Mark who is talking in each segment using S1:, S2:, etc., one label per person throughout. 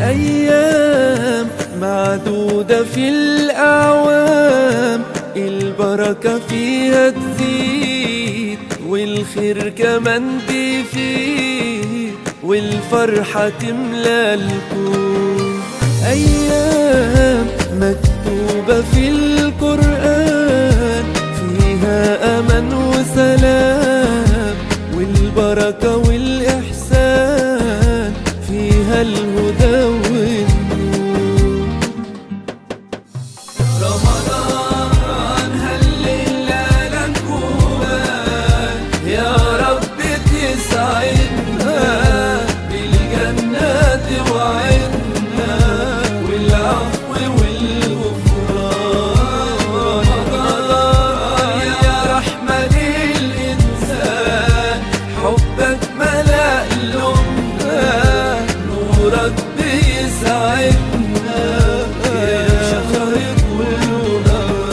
S1: أيام معدودة في الأعوام، البركة فيها تزيد والخير كمان بيفيد والفرحة تملى الكون. أيام مكتوبة في القرآن، فيها أمان وسلام والبركة والإحسان، فيها الهدى والنور. رمضان هالليلة لك وبان، يا رب تسعدنا بالجنات وعدنا والعفو والغفران. رمضان يا رحمة للإنسان، حبك ملأ قلوبنا، نورك بيسعدنا يا شهر كله أمان.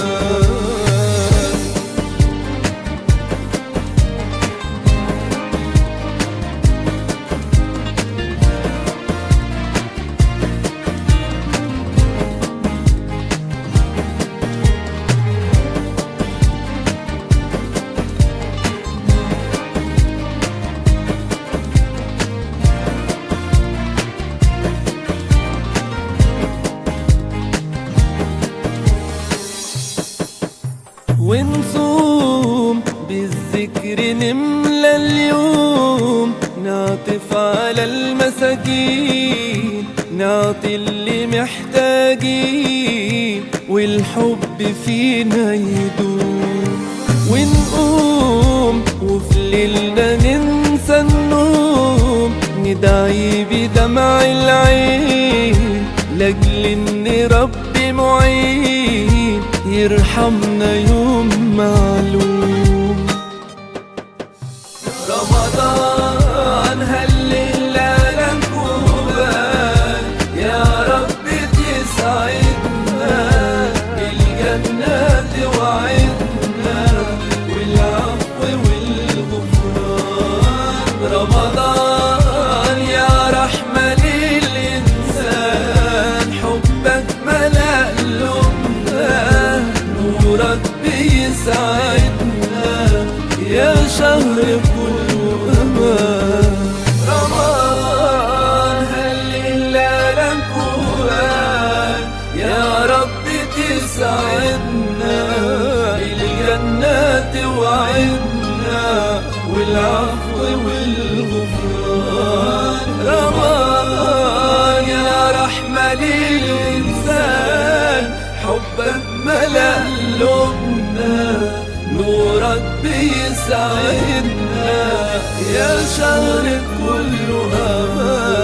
S1: ونصوم بالذكر نملى اليوم، نعطف على المساكين، نعطي اللي محتاجين والحب فينا يدوم. ونقوم وفي ليلنا ننسى النوم، ندعي بدمع العين لاجل ان ربي معين يرحمنا يوم معلوم. رمضان هالليلة لك وبان، يا رب تسعدنا بالجنات وعدنا والعفو والغفران. رمضان يا رحمة للإنسان، حبك ملأ قلوبنا، نورك بيسعدنا يا شهر كله أمان. رمضان هالليلة لك وبان، يا رب تسعدنا بالجنات وعدنا والعفو والغفران. رمضان يا رحمة للإنسان، حبك ملأ قلوبنا، نورك بيسعدنا يا شهر كله أمان.